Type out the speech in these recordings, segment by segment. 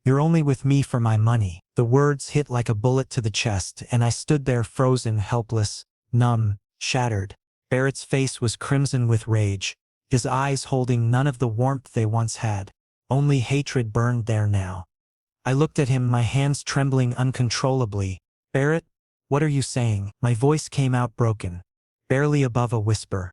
You're only with me for my money." The words hit like a bullet to the chest, and I stood there frozen, helpless, numb, shattered. Barrett's face was crimson with rage, his eyes holding none of the warmth they once had. Only hatred burned there now. I looked at him, my hands trembling uncontrollably. "Barrett, what are you saying?" My voice came out broken, barely above a whisper.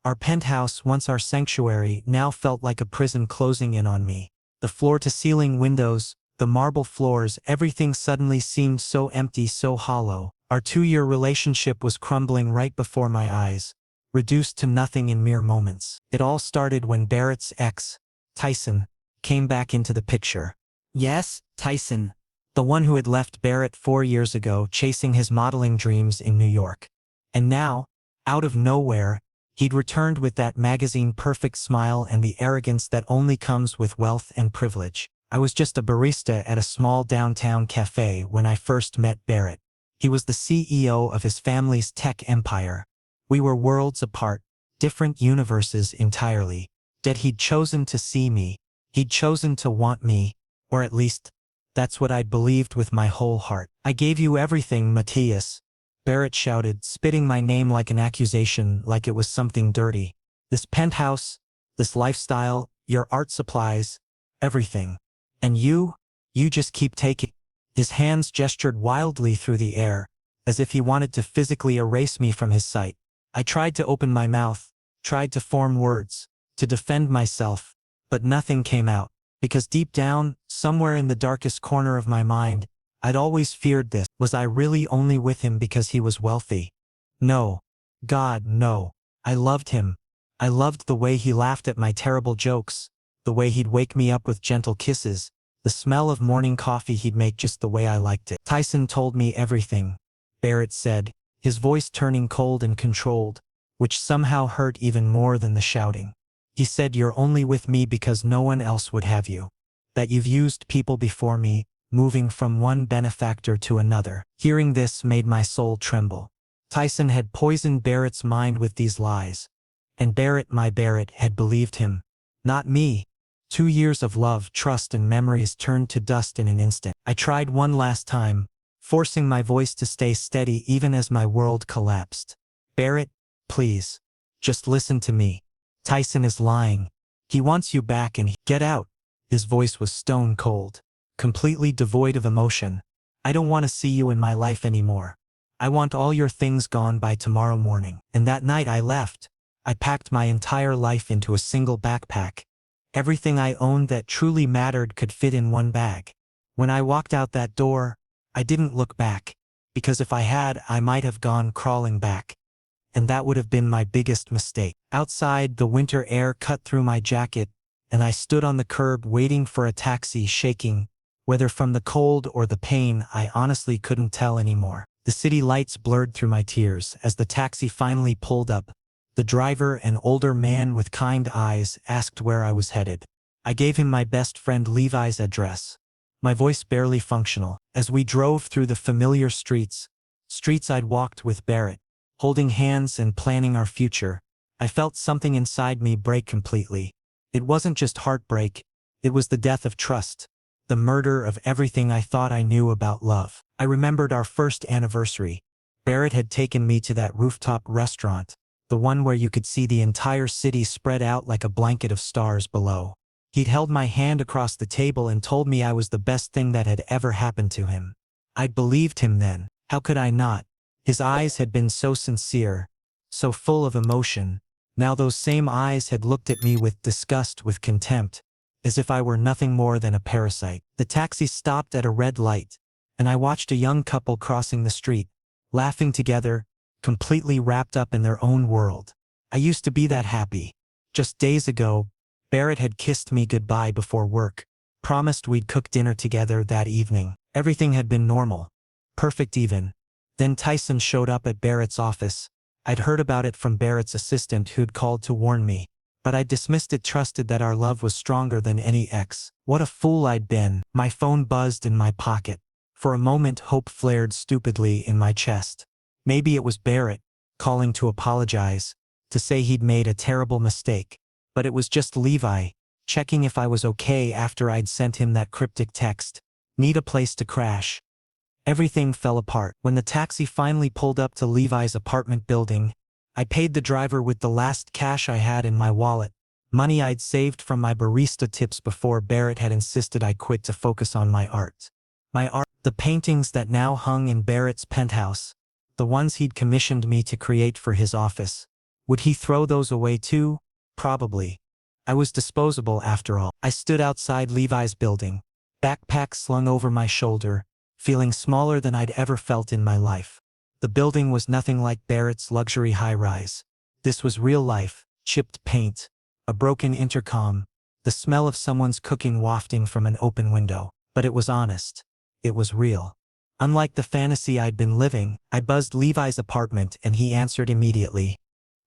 Our penthouse, once our sanctuary, now felt like a prison closing in on me. The floor-to-ceiling windows, the marble floors, everything suddenly seemed so empty, so hollow. Our 2-year relationship was crumbling right before my eyes, reduced to nothing in mere moments. It all started when Barrett's ex, Tyson, came back into the picture. Yes, Tyson. The one who had left Barrett 4 years ago, chasing his modeling dreams in New York. And now, out of nowhere, he'd returned with that magazine-perfect smile and the arrogance that only comes with wealth and privilege. I was just a barista at a small downtown cafe when I first met Barrett. He was the CEO of his family's tech empire. We were worlds apart, different universes entirely. Yet he'd chosen to see me. He'd chosen to want me, or at least, that's what I'd believed with my whole heart. "I gave you everything, Matias," Barrett shouted, spitting my name like an accusation, like it was something dirty. "This penthouse, this lifestyle, your art supplies, everything. And you just keep taking." His hands gestured wildly through the air, as if he wanted to physically erase me from his sight. I tried to open my mouth, tried to form words, to defend myself, but nothing came out. Because deep down, somewhere in the darkest corner of my mind, I'd always feared this. Was I really only with him because he was wealthy? No. God, no. I loved him. I loved the way he laughed at my terrible jokes, the way he'd wake me up with gentle kisses, the smell of morning coffee he'd make just the way I liked it. "Tyson told me everything," Barrett said, his voice turning cold and controlled, which somehow hurt even more than the shouting. "He said you're only with me because no one else would have you. That you've used people before me, moving from one benefactor to another." Hearing this made my soul tremble. Tyson had poisoned Barrett's mind with these lies. And Barrett, my Barrett, had believed him. Not me. 2 years of love, trust, and memories turned to dust in an instant. I tried one last time, forcing my voice to stay steady even as my world collapsed. "Barrett, please. Just listen to me. Tyson is lying. He wants you back and get out." His voice was stone cold, completely devoid of emotion. "I don't want to see you in my life anymore. I want all your things gone by tomorrow morning." And that night I left. I packed my entire life into a single backpack. Everything I owned that truly mattered could fit in one bag. When I walked out that door, I didn't look back, because if I had, I might have gone crawling back. And that would have been my biggest mistake. Outside, the winter air cut through my jacket, and I stood on the curb waiting for a taxi, shaking, whether from the cold or the pain. I honestly couldn't tell anymore. The city lights blurred through my tears as the taxi finally pulled up. The driver, an older man with kind eyes, asked where I was headed. I gave him my best friend Levi's address, my voice barely functional. As we drove through the familiar streets I'd walked with Barrett, holding hands and planning our future, I felt something inside me break completely. It wasn't just heartbreak, it was the death of trust, the murder of everything I thought I knew about love. I remembered our first anniversary. Barrett had taken me to that rooftop restaurant, the one where you could see the entire city spread out like a blanket of stars below. He'd held my hand across the table and told me I was the best thing that had ever happened to him. I'd believed him then. How could I not? His eyes had been so sincere, so full of emotion. Now those same eyes had looked at me with disgust, with contempt, as if I were nothing more than a parasite. The taxi stopped at a red light, and I watched a young couple crossing the street, laughing together, completely wrapped up in their own world. I used to be that happy. Just days ago, Barrett had kissed me goodbye before work, promised we'd cook dinner together that evening. Everything had been normal, perfect even. Then Tyson showed up at Barrett's office. I'd heard about it from Barrett's assistant who'd called to warn me, but I dismissed it, trusted that our love was stronger than any ex. What a fool I'd been. My phone buzzed in my pocket. For a moment, hope flared stupidly in my chest. Maybe it was Barrett, calling to apologize, to say he'd made a terrible mistake. But it was just Levi, checking if I was okay after I'd sent him that cryptic text. Need a place to crash. Everything fell apart. When the taxi finally pulled up to Levi's apartment building, I paid the driver with the last cash I had in my wallet, money I'd saved from my barista tips before Barrett had insisted I quit to focus on my art. The paintings that now hung in Barrett's penthouse, the ones he'd commissioned me to create for his office. Would he throw those away too? Probably. I was disposable after all. I stood outside Levi's building, backpack slung over my shoulder, feeling smaller than I'd ever felt in my life. The building was nothing like Barrett's luxury high-rise. This was real life, chipped paint, a broken intercom, the smell of someone's cooking wafting from an open window. But it was honest. It was real. Unlike the fantasy I'd been living, I buzzed Levi's apartment and he answered immediately.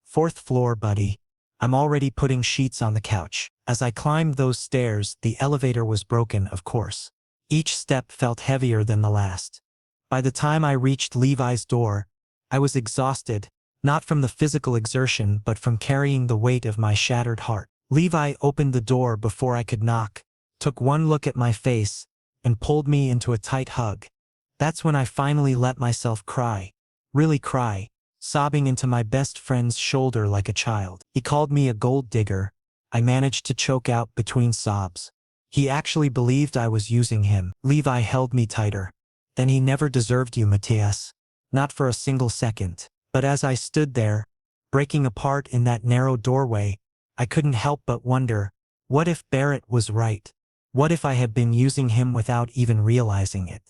"Fourth floor, buddy. I'm already putting sheets on the couch." As I climbed those stairs, the elevator was broken, of course. Each step felt heavier than the last. By the time I reached Levi's door, I was exhausted, not from the physical exertion but from carrying the weight of my shattered heart. Levi opened the door before I could knock, took one look at my face, and pulled me into a tight hug. That's when I finally let myself cry. Really cry, sobbing into my best friend's shoulder like a child. He called me a gold digger. I managed to choke out between sobs. He actually believed I was using him. Levi held me tighter. "Then he never deserved you, Matias. Not for a single second." But as I stood there, breaking apart in that narrow doorway, I couldn't help but wonder, what if Barrett was right? What if I had been using him without even realizing it?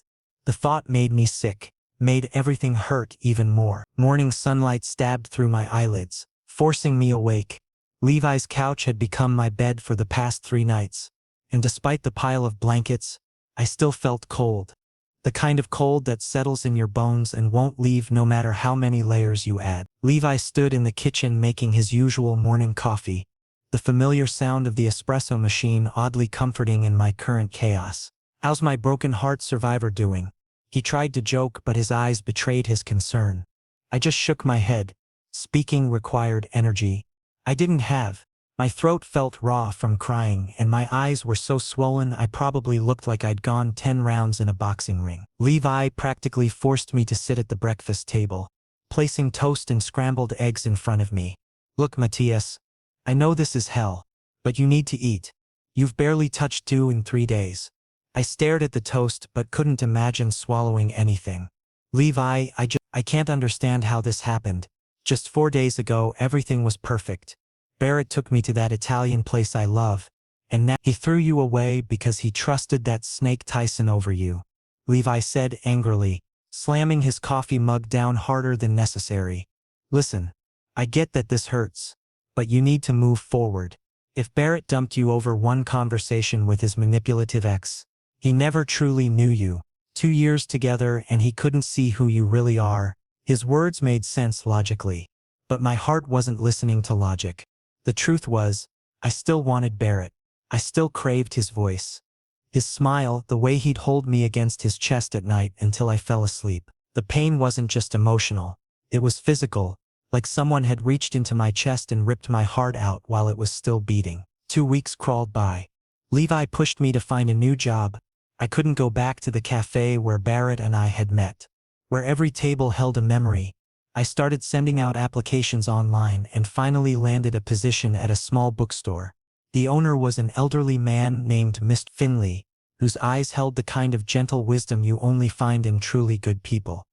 The thought made me sick, made everything hurt even more. Morning sunlight stabbed through my eyelids, forcing me awake. Levi's couch had become my bed for the past 3 nights, and despite the pile of blankets, I still felt cold. The kind of cold that settles in your bones and won't leave no matter how many layers you add. Levi stood in the kitchen making his usual morning coffee, the familiar sound of the espresso machine oddly comforting in my current chaos. "How's my broken heart survivor doing?" He tried to joke, but his eyes betrayed his concern. I just shook my head. Speaking required energy I didn't have. My throat felt raw from crying, and my eyes were so swollen I probably looked like I'd gone 10 rounds in a boxing ring. Levi practically forced me to sit at the breakfast table, placing toast and scrambled eggs in front of me. "Look, Matias, I know this is hell, but you need to eat. You've barely touched dew in 3 days." I stared at the toast but couldn't imagine swallowing anything. "Levi, I can't understand how this happened. Just 4 days ago everything was perfect. Barrett took me to that Italian place I love, and now he threw you away because he trusted that snake Tyson over you," Levi said angrily, slamming his coffee mug down harder than necessary. "Listen, I get that this hurts, but you need to move forward. If Barrett dumped you over one conversation with his manipulative ex, he never truly knew you. 2 years together and he couldn't see who you really are." His words made sense logically, but my heart wasn't listening to logic. The truth was, I still wanted Barrett. I still craved his voice. His smile, the way he'd hold me against his chest at night until I fell asleep. The pain wasn't just emotional. It was physical, like someone had reached into my chest and ripped my heart out while it was still beating. 2 weeks crawled by. Levi pushed me to find a new job. I couldn't go back to the cafe where Barrett and I had met, where every table held a memory. I started sending out applications online and finally landed a position at a small bookstore. The owner was an elderly man named Mr. Finley, whose eyes held the kind of gentle wisdom you only find in truly good people.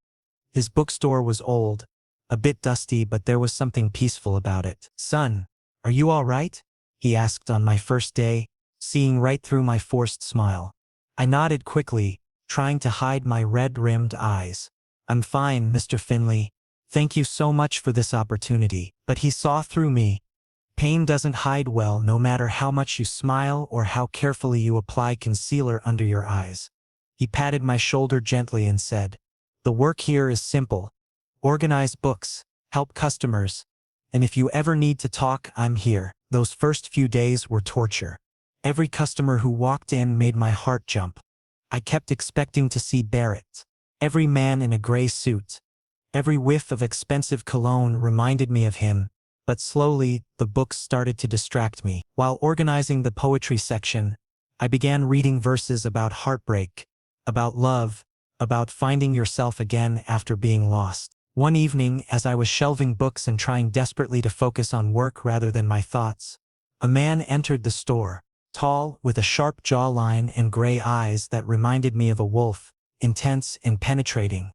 His bookstore was old, a bit dusty, but there was something peaceful about it. "Son, are you all right?" he asked on my first day, seeing right through my forced smile. I nodded quickly, trying to hide my red-rimmed eyes. "I'm fine, Mr. Finley. Thank you so much for this opportunity." But he saw through me. Pain doesn't hide well no matter how much you smile or how carefully you apply concealer under your eyes. He patted my shoulder gently and said, "The work here is simple. Organize books, help customers, and if you ever need to talk, I'm here." Those first few days were torture. Every customer who walked in made my heart jump. I kept expecting to see Barrett. Every man in a gray suit, every whiff of expensive cologne reminded me of him, But slowly, the books started to distract me. While organizing the poetry section, I began reading verses about heartbreak, about love, about finding yourself again after being lost. One evening, as I was shelving books and trying desperately to focus on work rather than my thoughts, a man entered the store, tall, with a sharp jawline and gray eyes that reminded me of a wolf, intense and penetrating.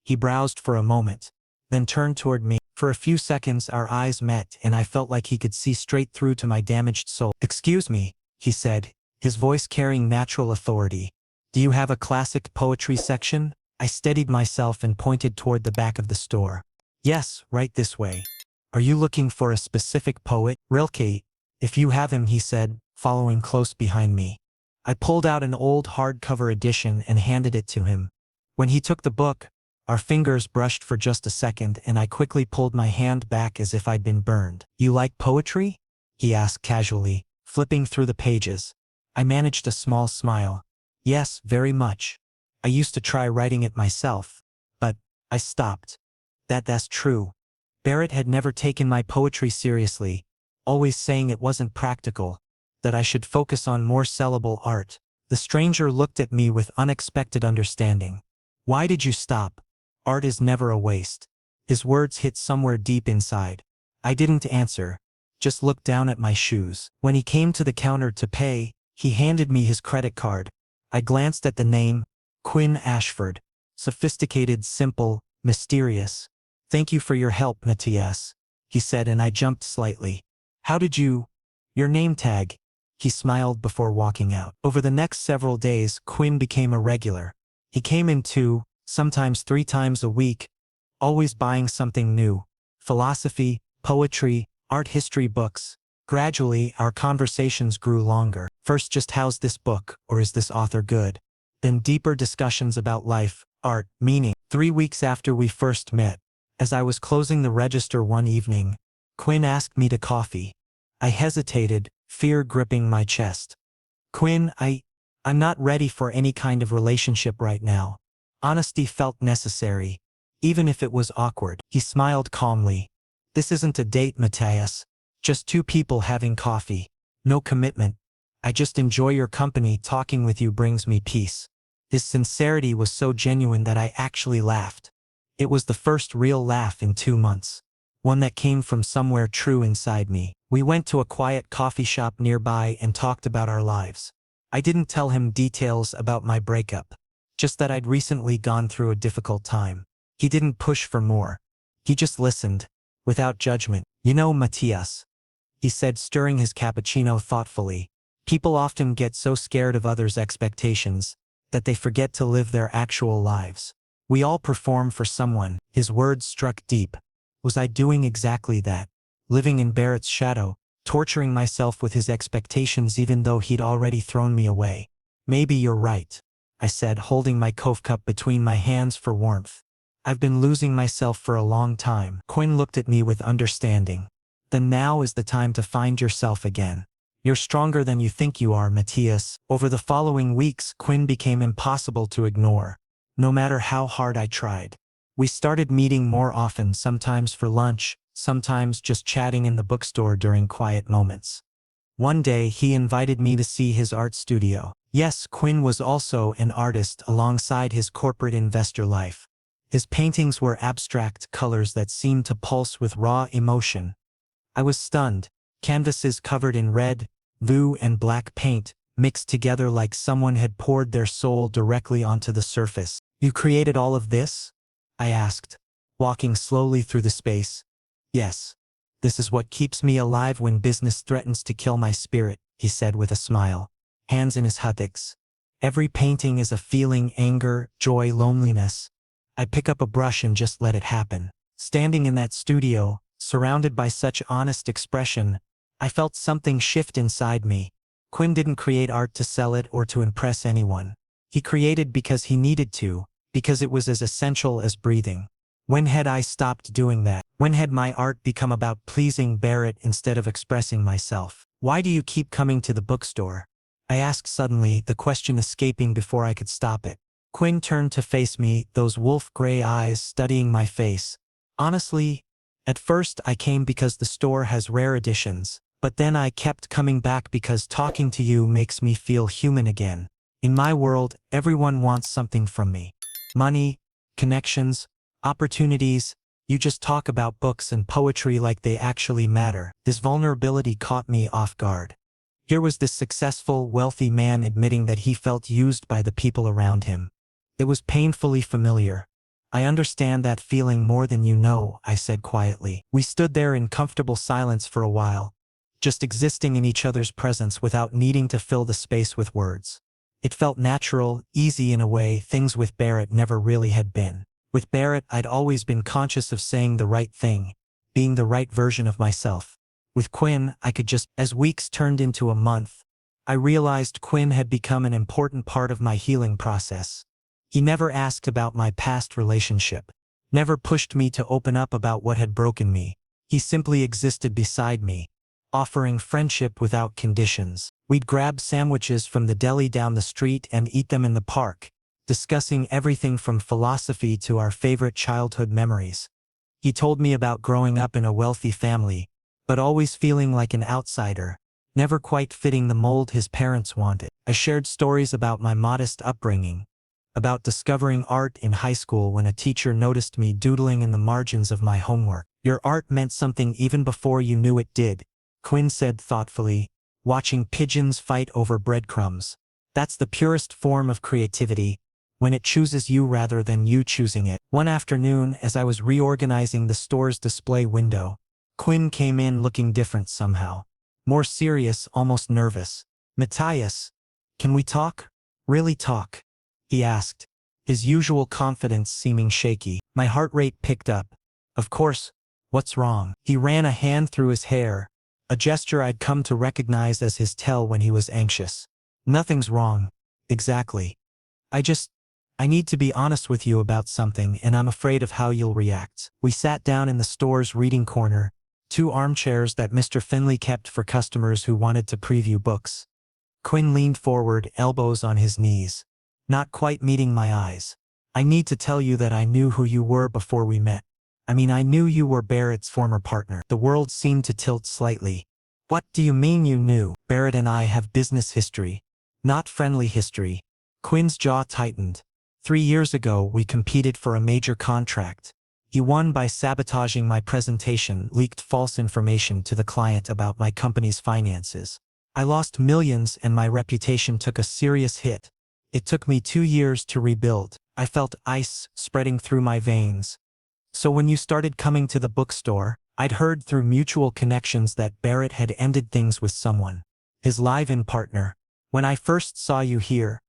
He browsed for a moment, then turned toward me. For a few seconds our eyes met and I felt like he could see straight through to my damaged soul. "Excuse me," he said, his voice carrying natural authority. "Do you have a classic poetry section?" I steadied myself and pointed toward the back of the store. "Yes, right this way. Are you looking for a specific poet?" "Rilke, if you have him," he said, following close behind me. I pulled out an old hardcover edition and handed it to him. When he took the book, our fingers brushed for just a second and I quickly pulled my hand back as if I'd been burned. "You like poetry?" he asked casually, flipping through the pages. I managed a small smile. "Yes, very much. I used to try writing it myself, but I stopped." That's true. Barrett had never taken my poetry seriously, always saying it wasn't practical, that I should focus on more sellable art. The stranger looked at me with unexpected understanding. "Why did you stop? Art is never a waste." His words hit somewhere deep inside. I didn't answer, just looked down at my shoes. When he came to the counter to pay, he handed me his credit card. I glanced at the name, Quinn Ashford. Sophisticated, simple, mysterious. "Thank you for your help, Matias," he said, and I jumped slightly. "How did you? Your name tag?" He smiled before walking out. Over the next several days, Quinn became a regular. He came in 2, sometimes 3 times a week, always buying something new. Philosophy, poetry, art history books. Gradually, our conversations grew longer. First just "how's this book?" or "is this author good?" Then deeper discussions about life, art, meaning. 3 weeks after we first met, as I was closing the register one evening, Quinn asked me to coffee. I hesitated, fear gripping my chest. "Quinn, I'm not ready for any kind of relationship right now." Honesty felt necessary, even if it was awkward. He smiled calmly. "This isn't a date, Matias. Just 2 people having coffee. No commitment. I just enjoy your company. Talking with you brings me peace." His sincerity was so genuine that I actually laughed. It was the first real laugh in 2 months. One that came from somewhere true inside me. We went to a quiet coffee shop nearby and talked about our lives. I didn't tell him details about my breakup, just that I'd recently gone through a difficult time. He didn't push for more. He just listened, without judgment. "You know, Matias," he said, stirring his cappuccino thoughtfully, "people often get so scared of others' expectations that they forget to live their actual lives. We all perform for someone." His words struck deep. Was I doing exactly that? Living in Barrett's shadow, torturing myself with his expectations even though he'd already thrown me away. "Maybe you're right," I said, holding my coffee cup between my hands for warmth. "I've been losing myself for a long time." Quinn looked at me with understanding. "Then now is the time to find yourself again. You're stronger than you think you are, Matias." Over the following weeks, Quinn became impossible to ignore, no matter how hard I tried. We started meeting more often, sometimes for lunch, sometimes just chatting in the bookstore during quiet moments. One day he invited me to see his art studio. Yes, Quinn was also an artist alongside his corporate investor life. His paintings were abstract colors that seemed to pulse with raw emotion. I was stunned. Canvases covered in red, blue and black paint, mixed together like someone had poured their soul directly onto the surface. "You created all of this?" I asked, walking slowly through the space. "Yes. This is what keeps me alive when business threatens to kill my spirit," he said with a smile, hands in his huttix. "Every painting is a feeling, anger, joy, loneliness. I pick up a brush and just let it happen." Standing in that studio, surrounded by such honest expression, I felt something shift inside me. Quinn didn't create art to sell it or to impress anyone. He created because he needed to, because it was as essential as breathing. When had I stopped doing that? When had my art become about pleasing Barrett instead of expressing myself? "Why do you keep coming to the bookstore?" I asked suddenly, the question escaping before I could stop it. Quinn turned to face me, those wolf-gray eyes studying my face. "Honestly, At first I came because the store has rare editions, but then I kept coming back because talking to you makes me feel human again. In my world, everyone wants something from me. Money, connections, opportunities. You just talk about books and poetry like they actually matter. This vulnerability caught me off guard. Here was this successful, wealthy man admitting that he felt used by the people around him. It was painfully familiar. I understand that feeling more than you know, I said quietly. We stood there in comfortable silence for a while, just existing in each other's presence without needing to fill the space with words. It felt natural, easy in a way things with Barrett never really had been. With Barrett, I'd always been conscious of saying the right thing, being the right version of myself. With Quinn, I could just, as weeks turned into a month, I realized Quinn had become an important part of my healing process. He never asked about my past relationship, never pushed me to open up about what had broken me. He simply existed beside me, offering friendship without conditions. We'd grab sandwiches from the deli down the street and eat them in the park, discussing everything from philosophy to our favorite childhood memories. He told me about growing up in a wealthy family, but always feeling like an outsider, never quite fitting the mold his parents wanted. I shared stories about my modest upbringing, about discovering art in high school when a teacher noticed me doodling in the margins of my homework. Your art meant something even before you knew it did, Quinn said thoughtfully, watching pigeons fight over breadcrumbs. That's the purest form of creativity, when it chooses you rather than you choosing it. One afternoon, as I was reorganizing the store's display window, Quinn came in looking different somehow. More serious, almost nervous. Matias, can we talk? Really talk? He asked, his usual confidence seeming shaky. My heart rate picked up. Of course, what's wrong? He ran a hand through his hair, a gesture I'd come to recognize as his tell when he was anxious. Nothing's wrong. Exactly. I need to be honest with you about something, and I'm afraid of how you'll react. We sat down in the store's reading corner, two armchairs that Mr. Finley kept for customers who wanted to preview books. Quinn leaned forward, elbows on his knees, not quite meeting my eyes. I need to tell you that I knew who you were before we met. I knew you were Barrett's former partner. The world seemed to tilt slightly. What do you mean you knew? Barrett and I have business history, not friendly history. Quinn's jaw tightened. 3 years ago, we competed for a major contract. He won by sabotaging my presentation, leaked false information to the client about my company's finances. I lost millions and my reputation took a serious hit. It took me 2 years to rebuild. I felt ice spreading through my veins. So when you started coming to the bookstore, I'd heard through mutual connections that Barrett had ended things with someone, his live-in partner. When I first saw you here,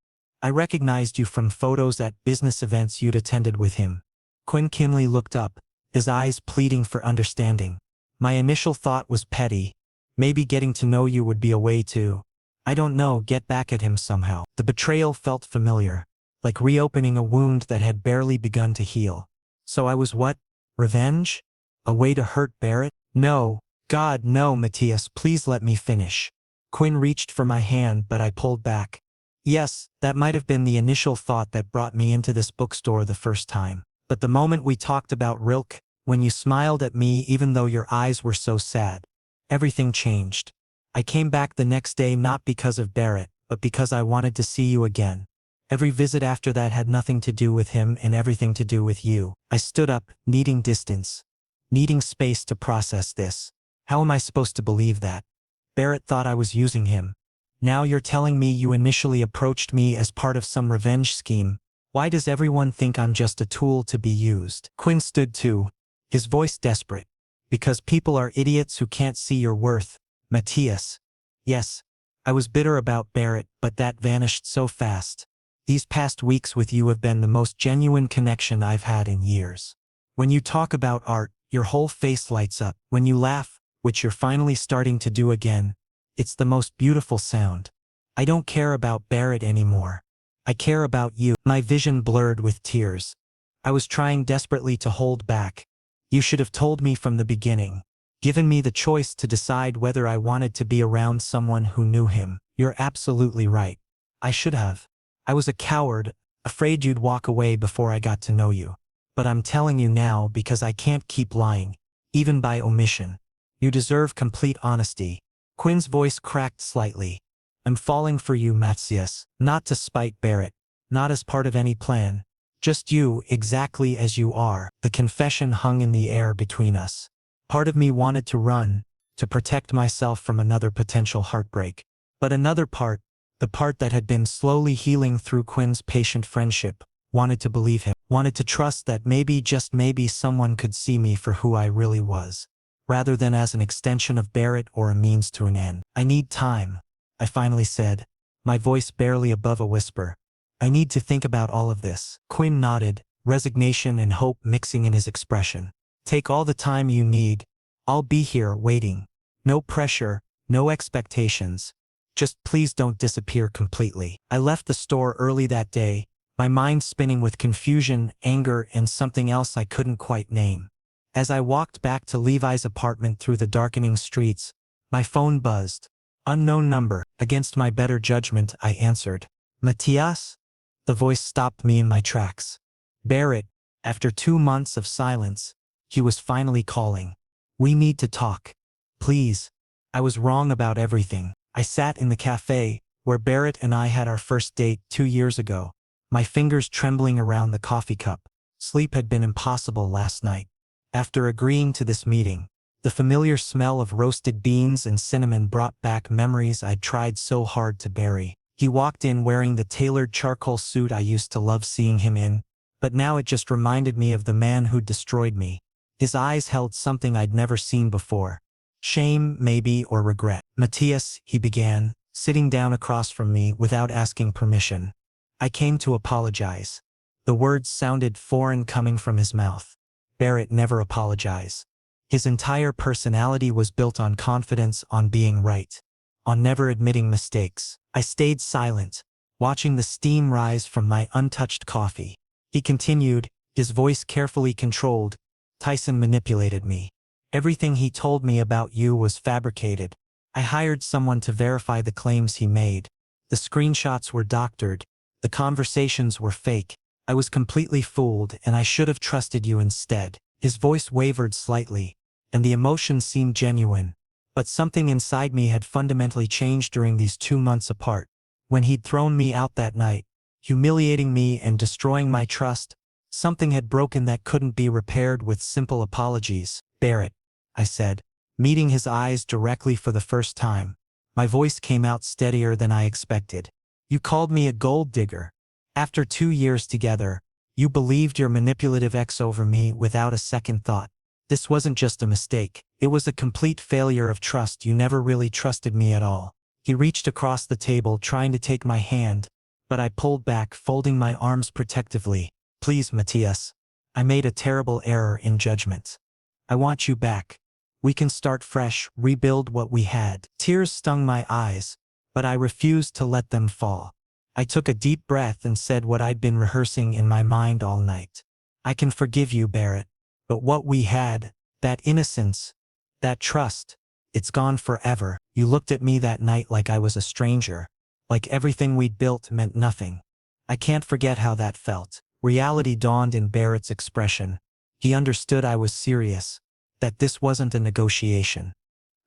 I recognized you from photos at business events you'd attended with him. Quinn Kinley looked up, his eyes pleading for understanding. My initial thought was petty. Maybe getting to know you would be a way to, I don't know, get back at him somehow. The betrayal felt familiar, like reopening a wound that had barely begun to heal. So I was what? Revenge? A way to hurt Barrett? No. God, no, Matias, please let me finish. Quinn reached for my hand, but I pulled back. Yes, that might have been the initial thought that brought me into this bookstore the first time. But the moment we talked about Rilke, when you smiled at me even though your eyes were so sad, everything changed. I came back the next day not because of Barrett, but because I wanted to see you again. Every visit after that had nothing to do with him and everything to do with you. I stood up, needing distance, needing space to process this. How am I supposed to believe that? Barrett thought I was using him. Now you're telling me you initially approached me as part of some revenge scheme. Why does everyone think I'm just a tool to be used? Quinn stood too, his voice desperate. Because people are idiots who can't see your worth, Matias. Yes, I was bitter about Barrett, but that vanished so fast. These past weeks with you have been the most genuine connection I've had in years. When you talk about art, your whole face lights up. When you laugh, which you're finally starting to do again, it's the most beautiful sound. I don't care about Barrett anymore. I care about you. My vision blurred with tears. I was trying desperately to hold back. You should have told me from the beginning, given me the choice to decide whether I wanted to be around someone who knew him. You're absolutely right. I should have. I was a coward, afraid you'd walk away before I got to know you. But I'm telling you now because I can't keep lying. even by omission. You deserve complete honesty. Quinn's voice cracked slightly. I'm falling for you, Matias, not to spite Barrett, not as part of any plan. Just you, exactly as you are. The confession hung in the air between us. Part of me wanted to run, to protect myself from another potential heartbreak. But another part, the part that had been slowly healing through Quinn's patient friendship, wanted to believe him, wanted to trust that maybe, just maybe, someone could see me for who I really was, rather than as an extension of Barrett or a means to an end. I need time, I finally said, my voice barely above a whisper. I need to think about all of this. Quinn nodded, resignation and hope mixing in his expression. Take all the time you need. I'll be here waiting. No pressure, no expectations. Just please don't disappear completely. I left the store early that day, my mind spinning with confusion, anger, and something else I couldn't quite name. As I walked back to Levi's apartment through the darkening streets, my phone buzzed. Unknown number. Against my better judgment, I answered. Matias? The voice stopped me in my tracks. Barrett, after 2 months of silence, he was finally calling. We need to talk. Please. I was wrong about everything. I sat in the cafe, where Barrett and I had our first date 2 years ago, my fingers trembling around the coffee cup. Sleep had been impossible last night. After agreeing to this meeting, the familiar smell of roasted beans and cinnamon brought back memories I'd tried so hard to bury. He walked in wearing the tailored charcoal suit I used to love seeing him in, but now it just reminded me of the man who'd destroyed me. His eyes held something I'd never seen before. Shame, maybe, or regret. Matias, he began, sitting down across from me without asking permission. I came to apologize. The words sounded foreign coming from his mouth. Barrett never apologized. His entire personality was built on confidence, on being right, on never admitting mistakes. I stayed silent, watching the steam rise from my untouched coffee. He continued, his voice carefully controlled. Tyson manipulated me. Everything he told me about you was fabricated. I hired someone to verify the claims he made. The screenshots were doctored. The conversations were fake. I was completely fooled, and I should have trusted you instead. His voice wavered slightly, and the emotion seemed genuine. But something inside me had fundamentally changed during these 2 months apart. When he'd thrown me out that night, humiliating me and destroying my trust, something had broken that couldn't be repaired with simple apologies. Barrett, I said, meeting his eyes directly for the first time. My voice came out steadier than I expected. You called me a gold digger. After 2 years together, you believed your manipulative ex over me without a second thought. This wasn't just a mistake. It was a complete failure of trust. You never really trusted me at all. He reached across the table trying to take my hand, but I pulled back, folding my arms protectively. Please, Matias. I made a terrible error in judgment. I want you back. We can start fresh, rebuild what we had. Tears stung my eyes, but I refused to let them fall. I took a deep breath and said what I'd been rehearsing in my mind all night. I can forgive you, Barrett, but what we had, that innocence, that trust, it's gone forever. You looked at me that night like I was a stranger, like everything we'd built meant nothing. I can't forget how that felt. Reality dawned in Barrett's expression. He understood I was serious, that this wasn't a negotiation.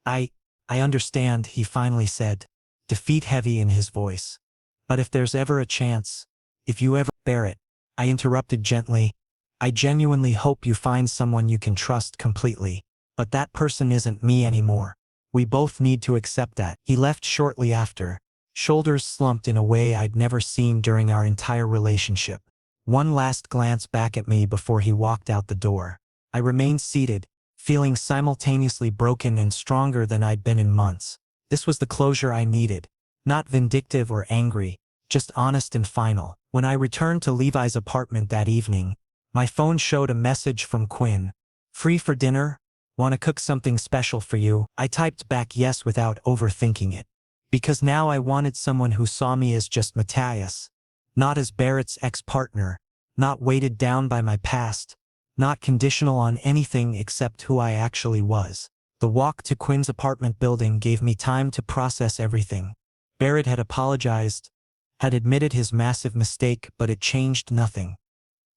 I understand, he finally said, defeat heavy in his voice. But if there's ever a chance, if you ever— Barrett, I interrupted gently, I genuinely hope you find someone you can trust completely, but that person isn't me anymore. We both need to accept that. He left shortly after, shoulders slumped in a way I'd never seen during our entire relationship. One last glance back at me before he walked out the door. I remained seated, feeling simultaneously broken and stronger than I'd been in months. This was the closure I needed. Not vindictive or angry, just honest and final. When I returned to Levi's apartment that evening, my phone showed a message from Quinn. Free for dinner? Want to cook something special for you? I typed back yes without overthinking it. Because now I wanted someone who saw me as just Matias, not as Barrett's ex-partner, not weighted down by my past, not conditional on anything except who I actually was. The walk to Quinn's apartment building gave me time to process everything. Barrett had apologized, had admitted his massive mistake, but it changed nothing.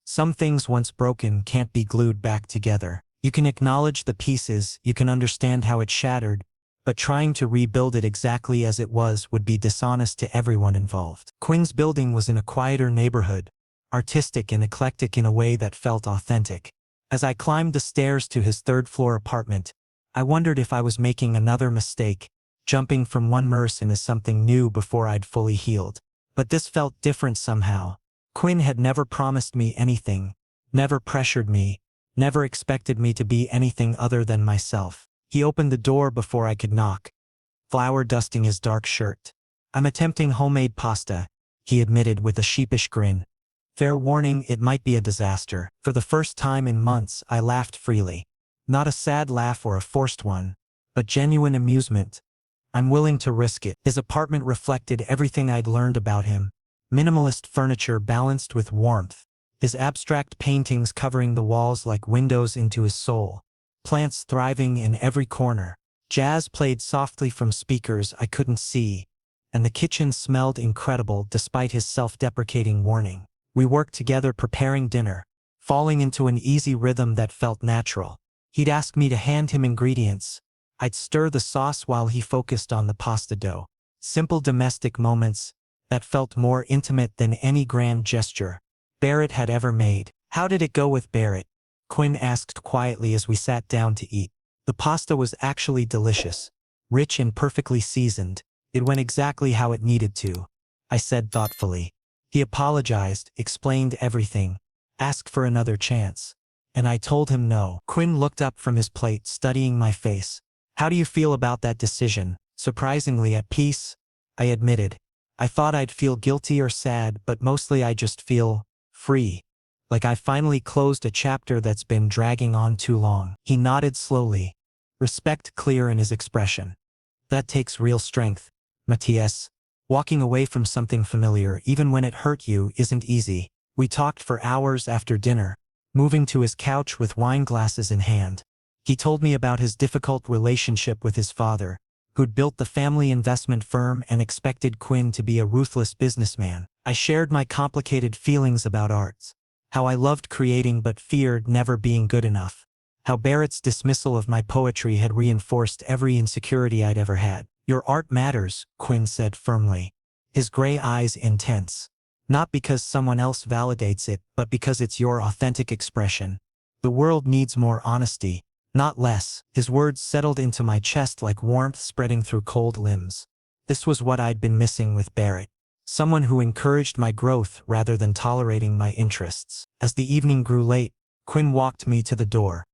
Some things once broken can't be glued back together. You can acknowledge the pieces, you can understand how it shattered, but trying to rebuild it exactly as it was would be dishonest to everyone involved. Quinn's building was in a quieter neighborhood, artistic and eclectic in a way that felt authentic. As I climbed the stairs to his third-floor apartment, I wondered if I was making another mistake, jumping from one merce into something new before I'd fully healed. But this felt different somehow. Quinn had never promised me anything, never pressured me, never expected me to be anything other than myself. He opened the door before I could knock, flour dusting his dark shirt. "I'm attempting homemade pasta," he admitted with a sheepish grin. "Fair warning, it might be a disaster." For the first time in months, I laughed freely. Not a sad laugh or a forced one, but genuine amusement. "I'm willing to risk it." His apartment reflected everything I'd learned about him. Minimalist furniture balanced with warmth. His abstract paintings covering the walls like windows into his soul. Plants thriving in every corner. Jazz played softly from speakers I couldn't see, and the kitchen smelled incredible despite his self-deprecating warning. We worked together preparing dinner, falling into an easy rhythm that felt natural. He'd ask me to hand him ingredients. I'd stir the sauce while he focused on the pasta dough. Simple domestic moments that felt more intimate than any grand gesture Barrett had ever made. "How did it go with Barrett?" Quinn asked quietly as we sat down to eat. The pasta was actually delicious, rich and perfectly seasoned. It went exactly how it needed to, I said thoughtfully. He apologized, explained everything, asked for another chance. And I told him no. Quinn looked up from his plate, studying my face. "How do you feel about that decision?" "Surprisingly at peace," I admitted. "I thought I'd feel guilty or sad, but mostly I just feel free. Like I finally closed a chapter that's been dragging on too long." He nodded slowly, respect clear in his expression. "That takes real strength, Matias. Walking away from something familiar, even when it hurt you, isn't easy." We talked for hours after dinner, moving to his couch with wine glasses in hand. He told me about his difficult relationship with his father, who'd built the family investment firm and expected Quinn to be a ruthless businessman. I shared my complicated feelings about art. How I loved creating but feared never being good enough. How Barrett's dismissal of my poetry had reinforced every insecurity I'd ever had. "Your art matters," Quinn said firmly, his gray eyes intense. "Not because someone else validates it, but because it's your authentic expression. The world needs more honesty, not less." His words settled into my chest like warmth spreading through cold limbs. This was what I'd been missing with Barrett. Someone who encouraged my growth rather than tolerating my interests. As the evening grew late, Quinn walked me to the door.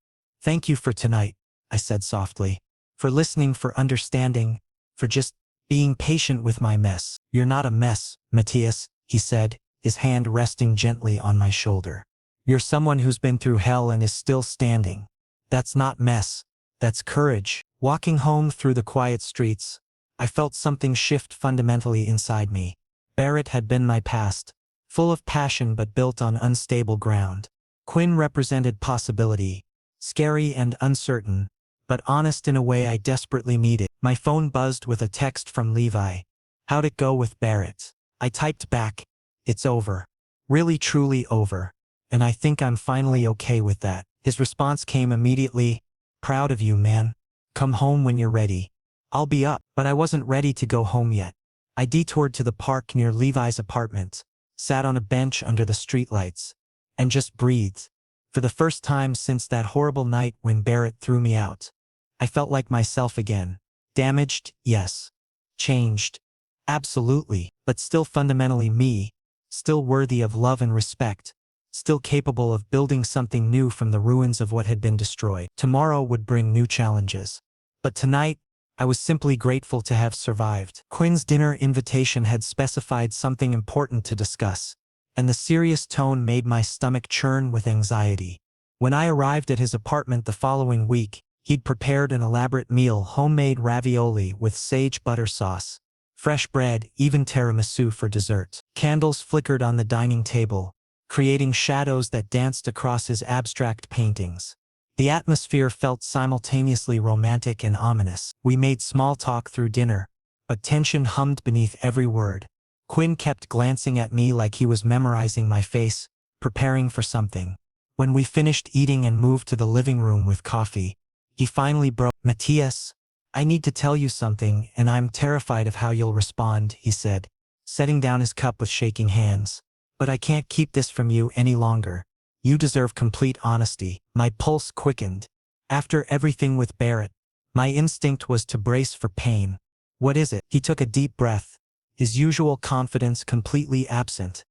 "Thank you for tonight," I said softly. "For listening, for understanding, for just being patient with my mess." "You're not a mess, Matias," he said, his hand resting gently on my shoulder. "You're someone who's been through hell and is still standing. That's not mess. That's courage." Walking home through the quiet streets, I felt something shift fundamentally inside me. Barrett had been my past, full of passion but built on unstable ground. Quinn represented possibility, scary and uncertain, but honest in a way I desperately needed. My phone buzzed with a text from Levi. "How'd it go with Barrett?" I typed back, "It's over. Really truly over. And I think I'm finally okay with that." His response came immediately. "Proud of you, man. Come home when you're ready." "I'll be up." But I wasn't ready to go home yet. I detoured to the park near Levi's apartment, sat on a bench under the streetlights, and just breathed. For the first time since that horrible night when Barrett threw me out, I felt like myself again. Damaged, yes. Changed, absolutely, but still fundamentally me, still worthy of love and respect, still capable of building something new from the ruins of what had been destroyed. Tomorrow would bring new challenges. But tonight, I was simply grateful to have survived. Quinn's dinner invitation had specified something important to discuss, and the serious tone made my stomach churn with anxiety. When I arrived at his apartment the following week, he'd prepared an elaborate meal: homemade ravioli with sage butter sauce, fresh bread, even tiramisu for dessert. Candles flickered on the dining table, creating shadows that danced across his abstract paintings. The atmosphere felt simultaneously romantic and ominous. We made small talk through dinner, but tension hummed beneath every word. Quinn kept glancing at me like he was memorizing my face, preparing for something. When we finished eating and moved to the living room with coffee, he finally broke. Matias, I need to tell you something, and I'm terrified of how you'll respond, he said, setting down his cup with shaking hands. But I can't keep this from you any longer. You deserve complete honesty. My pulse quickened. After everything with Barrett, my instinct was to brace for pain. What is it? He took a deep breath, his usual confidence completely absent.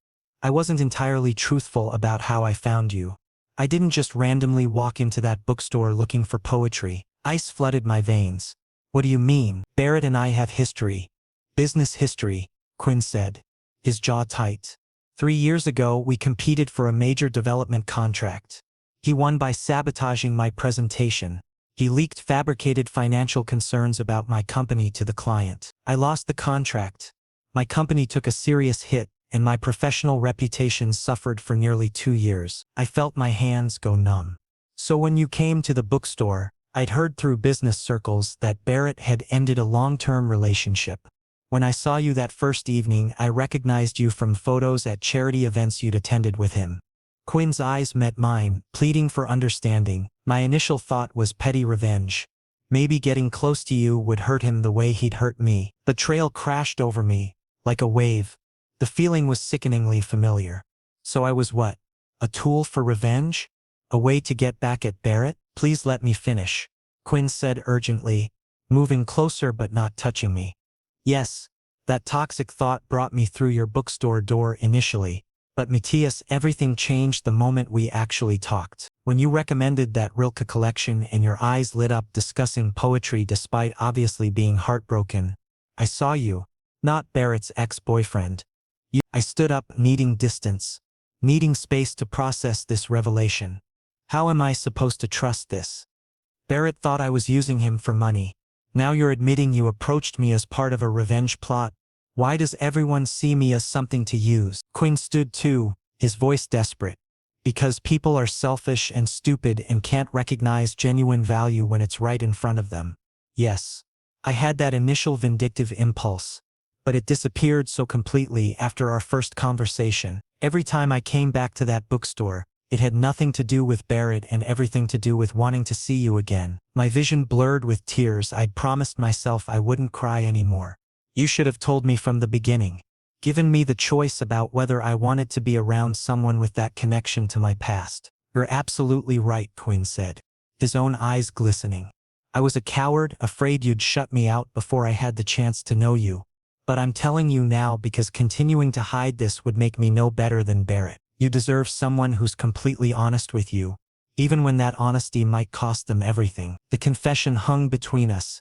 I wasn't entirely truthful about how I found you. I didn't just randomly walk into that bookstore looking for poetry. Ice flooded my veins. What do you mean? Barrett and I have history. Business history, Quinn said, his jaw tight. 3 years ago, we competed for a major development contract. He won by sabotaging my presentation. He leaked fabricated financial concerns about my company to the client. I lost the contract. My company took a serious hit, and my professional reputation suffered for nearly 2 years. I felt my hands go numb. So when you came to the bookstore, I'd heard through business circles that Barrett had ended a long-term relationship. When I saw you that first evening, I recognized you from photos at charity events you'd attended with him. Quinn's eyes met mine, pleading for understanding. My initial thought was petty revenge. Maybe getting close to you would hurt him the way he'd hurt me. The trail crashed over me, like a wave. The feeling was sickeningly familiar. So I was what? A tool for revenge? A way to get back at Barrett? Please let me finish, Quinn said urgently, moving closer but not touching me. Yes, that toxic thought brought me through your bookstore door initially, but Matias, everything changed the moment we actually talked. When you recommended that Rilke collection and your eyes lit up discussing poetry despite obviously being heartbroken, I saw you, not Barrett's ex-boyfriend. I stood up, needing distance, needing space to process this revelation. How am I supposed to trust this? Barrett thought I was using him for money. Now you're admitting you approached me as part of a revenge plot. Why does everyone see me as something to use? Quinn stood too, his voice desperate. Because people are selfish and stupid and can't recognize genuine value when it's right in front of them. Yes, I had that initial vindictive impulse, but it disappeared so completely after our first conversation. Every time I came back to that bookstore, it had nothing to do with Barrett and everything to do with wanting to see you again. My vision blurred with tears. I'd promised myself I wouldn't cry anymore. You should have told me from the beginning. Given me the choice about whether I wanted to be around someone with that connection to my past. You're absolutely right, Quinn said, his own eyes glistening. I was a coward, afraid you'd shut me out before I had the chance to know you. But I'm telling you now because continuing to hide this would make me no better than Barrett. You deserve someone who's completely honest with you, even when that honesty might cost them everything. The confession hung between us,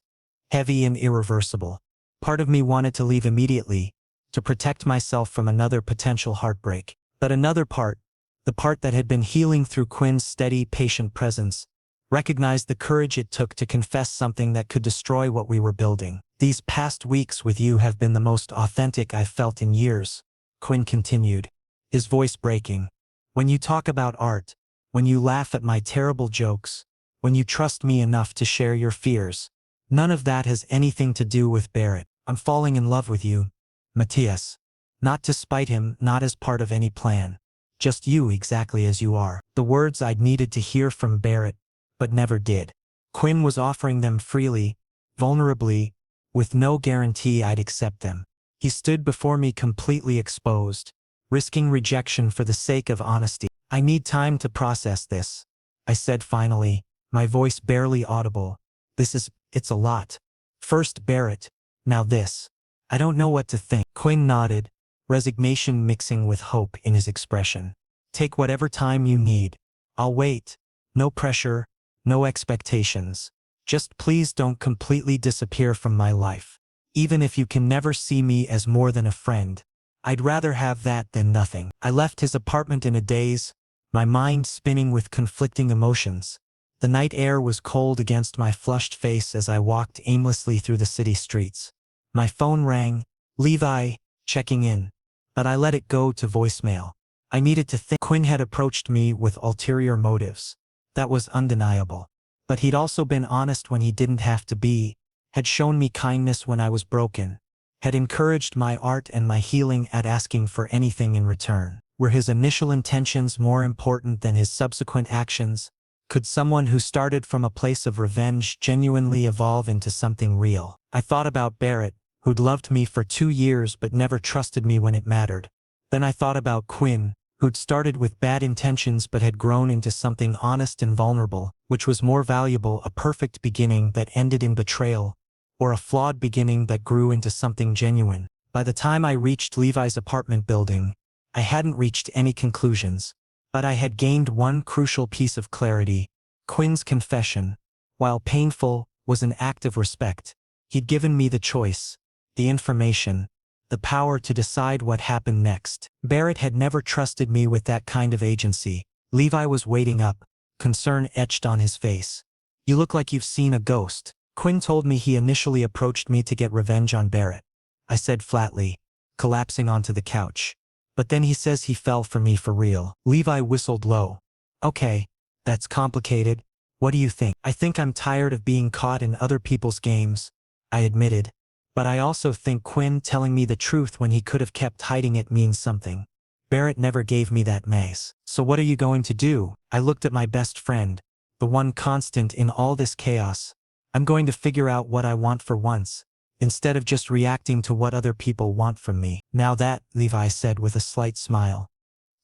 heavy and irreversible. Part of me wanted to leave immediately, to protect myself from another potential heartbreak. But another part, the part that had been healing through Quinn's steady, patient presence, recognized the courage it took to confess something that could destroy what we were building. These past weeks with you have been the most authentic I've felt in years, Quinn continued, his voice breaking. When you talk about art, when you laugh at my terrible jokes, when you trust me enough to share your fears, none of that has anything to do with Barrett. I'm falling in love with you, Matias. Not to spite him, not as part of any plan. Just you exactly as you are. The words I'd needed to hear from Barrett, but never did. Quinn was offering them freely, vulnerably, with no guarantee I'd accept them. He stood before me completely exposed, risking rejection for the sake of honesty. I need time to process this, I said finally, my voice barely audible. It's a lot. First Barrett, now this. I don't know what to think. Quinn nodded, resignation mixing with hope in his expression. Take whatever time you need. I'll wait. No pressure, no expectations. Just please don't completely disappear from my life. Even if you can never see me as more than a friend, I'd rather have that than nothing. I left his apartment in a daze, my mind spinning with conflicting emotions. The night air was cold against my flushed face as I walked aimlessly through the city streets. My phone rang, Levi, checking in, but I let it go to voicemail. I needed to think. Quinn had approached me with ulterior motives. That was undeniable. But he'd also been honest when he didn't have to be, had shown me kindness when I was broken, had encouraged my art and my healing at asking for anything in return. Were his initial intentions more important than his subsequent actions? Could someone who started from a place of revenge genuinely evolve into something real? I thought about Barrett, who'd loved me for 2 years but never trusted me when it mattered. Then I thought about Quinn, who'd started with bad intentions but had grown into something honest and vulnerable. Which was more valuable, a perfect beginning that ended in betrayal, or a flawed beginning that grew into something genuine? By the time I reached Levi's apartment building, I hadn't reached any conclusions, but I had gained one crucial piece of clarity. Quinn's confession, while painful, was an act of respect. He'd given me the choice, the information, the power to decide what happened next. Barrett had never trusted me with that kind of agency. Levi was waiting up, concern etched on his face. "You look like you've seen a ghost." Quinn told me he initially approached me to get revenge on Barrett. I said flatly, collapsing onto the couch. "But then he says he fell for me for real." Levi whistled low. "Okay, that's complicated. What do you think?" "I think I'm tired of being caught in other people's games," I admitted. "But I also think Quinn telling me the truth when he could have kept hiding it means something. Barrett never gave me that maze." "So what are you going to do?" I looked at my best friend, the one constant in all this chaos. "I'm going to figure out what I want for once, instead of just reacting to what other people want from me." "Now that," Levi said with a slight smile,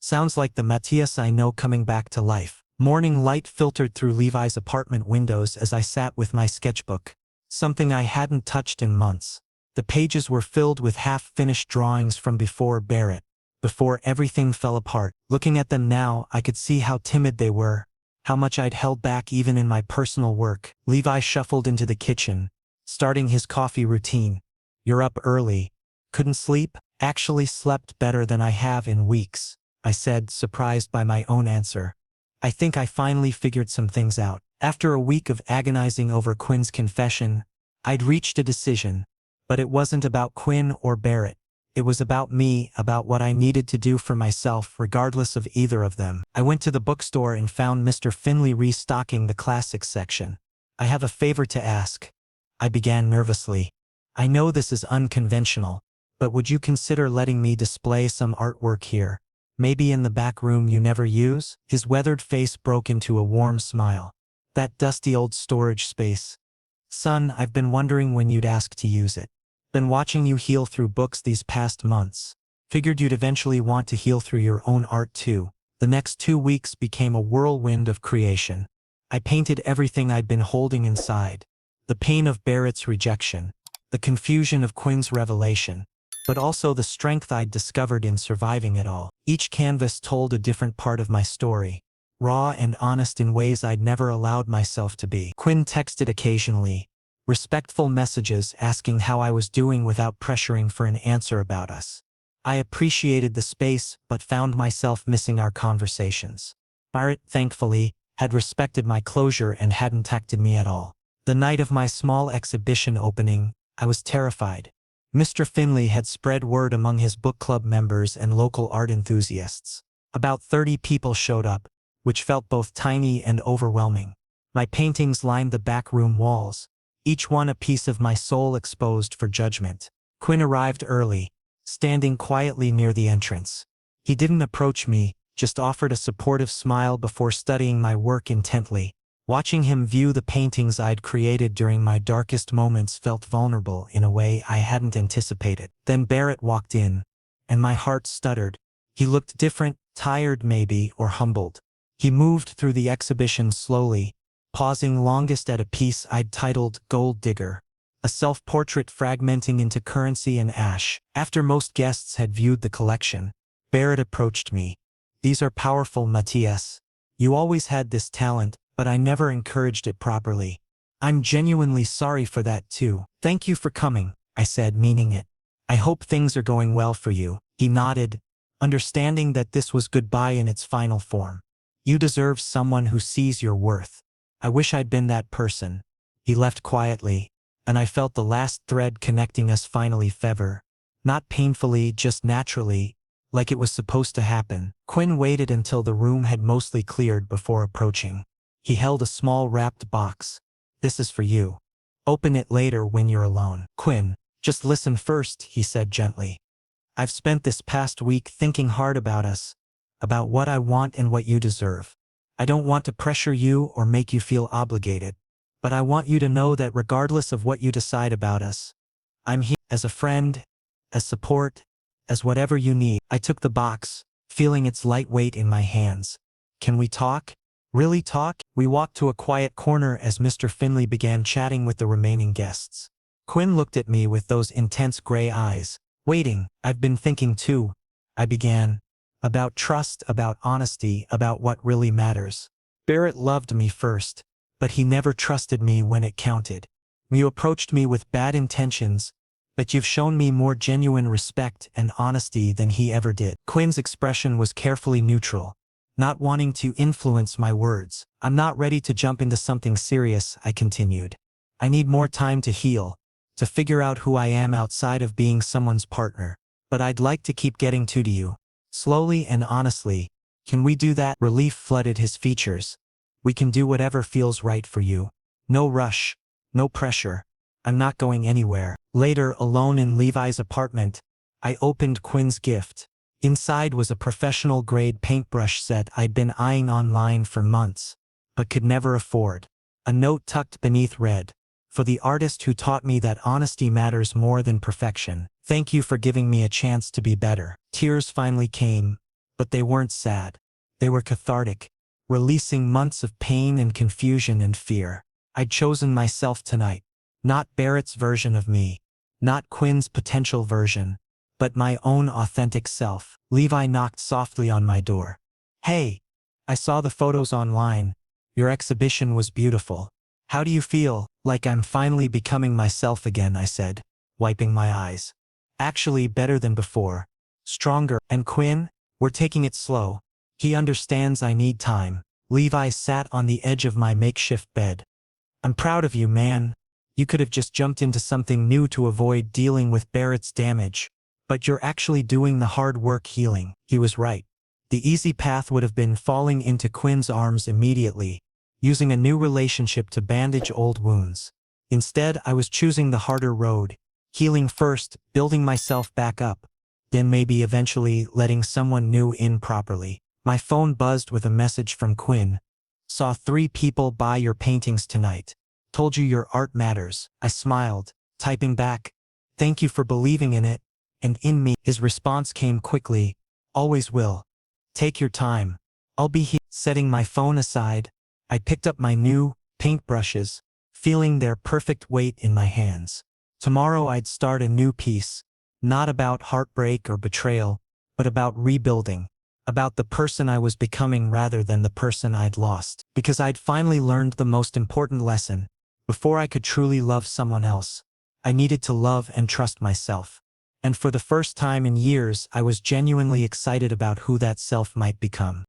"sounds like the Matias I know coming back to life." Morning light filtered through Levi's apartment windows as I sat with my sketchbook, something I hadn't touched in months. The pages were filled with half-finished drawings from before Barrett, before everything fell apart. Looking at them now, I could see how timid they were, how much I'd held back even in my personal work. Levi shuffled into the kitchen, starting his coffee routine. "You're up early. Couldn't sleep?" "Actually slept better than I have in weeks," I said, surprised by my own answer. "I think I finally figured some things out." After a week of agonizing over Quinn's confession, I'd reached a decision. But it wasn't about Quinn or Barrett. It was about me, about what I needed to do for myself regardless of either of them. I went to the bookstore and found Mr. Finley restocking the classics section. "I have a favor to ask," I began nervously. "I know this is unconventional, but would you consider letting me display some artwork here? Maybe in the back room you never use?" His weathered face broke into a warm smile. "That dusty old storage space. Son, I've been wondering when you'd ask to use it. Been watching you heal through books these past months. Figured you'd eventually want to heal through your own art too." The next 2 weeks became a whirlwind of creation. I painted everything I'd been holding inside. The pain of Barrett's rejection, the confusion of Quinn's revelation, but also the strength I'd discovered in surviving it all. Each canvas told a different part of my story, raw and honest in ways I'd never allowed myself to be. Quinn texted occasionally, respectful messages asking how I was doing without pressuring for an answer about us. I appreciated the space but found myself missing our conversations. Barrett, thankfully, had respected my closure and hadn't texted me at all. The night of my small exhibition opening, I was terrified. Mr. Finley had spread word among his book club members and local art enthusiasts. About 30 people showed up, which felt both tiny and overwhelming. My paintings lined the backroom walls, each one a piece of my soul exposed for judgment. Quinn arrived early, standing quietly near the entrance. He didn't approach me, just offered a supportive smile before studying my work intently. Watching him view the paintings I'd created during my darkest moments felt vulnerable in a way I hadn't anticipated. Then Barrett walked in, and my heart stuttered. He looked different, tired maybe, or humbled. He moved through the exhibition slowly, pausing longest at a piece I'd titled Gold Digger, a self-portrait fragmenting into currency and ash. After most guests had viewed the collection, Barrett approached me. "These are powerful, Matias. You always had this talent, but I never encouraged it properly. I'm genuinely sorry for that too." "Thank you for coming," I said, meaning it. "I hope things are going well for you." He nodded, understanding that this was goodbye in its final form. "You deserve someone who sees your worth. I wish I'd been that person." He left quietly, and I felt the last thread connecting us finally sever. Not painfully, just naturally, like it was supposed to happen. Quinn waited until the room had mostly cleared before approaching. He held a small wrapped box. "This is for you. Open it later when you're alone." "Quinn, just listen first," he said gently. "I've spent this past week thinking hard about us, about what I want and what you deserve. I don't want to pressure you or make you feel obligated, but I want you to know that regardless of what you decide about us, I'm here as a friend, as support, as whatever you need. I took the box, feeling its light weight in my hands. Can we talk? Really talk? We walked to a quiet corner as Mr. Finley began chatting with the remaining guests. Quinn looked at me with those intense gray eyes. Waiting, I've been thinking too, I began. About trust, about honesty, about what really matters. Barrett loved me first, but he never trusted me when it counted. You approached me with bad intentions, but you've shown me more genuine respect and honesty than he ever did. Quinn's expression was carefully neutral, not wanting to influence my words. I'm not ready to jump into something serious, I continued. I need more time to heal, to figure out who I am outside of being someone's partner. But I'd like to keep getting to you. Slowly and honestly. Can we do that? Relief flooded his features. We can do whatever feels right for you. No rush. No pressure. I'm not going anywhere. Later, alone in Levi's apartment, I opened Quinn's gift. Inside was a professional-grade paintbrush set I'd been eyeing online for months, but could never afford. A note tucked beneath read, "For the artist who taught me that honesty matters more than perfection. Thank you for giving me a chance to be better." Tears finally came, but they weren't sad. They were cathartic, releasing months of pain and confusion and fear. I'd chosen myself tonight. Not Barrett's version of me, not Quinn's potential version, but my own authentic self. Levi knocked softly on my door. "Hey, I saw the photos online. Your exhibition was beautiful. How do you feel?" "Like I'm finally becoming myself again," I said, wiping my eyes. "Actually better than before. Stronger. And Quinn? We're taking it slow. He understands I need time." Levi sat on the edge of my makeshift bed. "I'm proud of you, man. You could have just jumped into something new to avoid dealing with Barrett's damage. But you're actually doing the hard work healing." He was right. The easy path would have been falling into Quinn's arms immediately, using a new relationship to bandage old wounds. Instead, I was choosing the harder road, healing first, building myself back up, then maybe eventually letting someone new in properly. My phone buzzed with a message from Quinn. "Saw 3 people buy your paintings tonight. Told you your art matters." I smiled, typing back, "Thank you for believing in it, and in me." His response came quickly, "Always will. Take your time. I'll be here." Setting my phone aside, I picked up my new paintbrushes, feeling their perfect weight in my hands. Tomorrow I'd start a new piece, not about heartbreak or betrayal, but about rebuilding, about the person I was becoming rather than the person I'd lost. Because I'd finally learned the most important lesson. Before I could truly love someone else, I needed to love and trust myself. And for the first time in years, I was genuinely excited about who that self might become.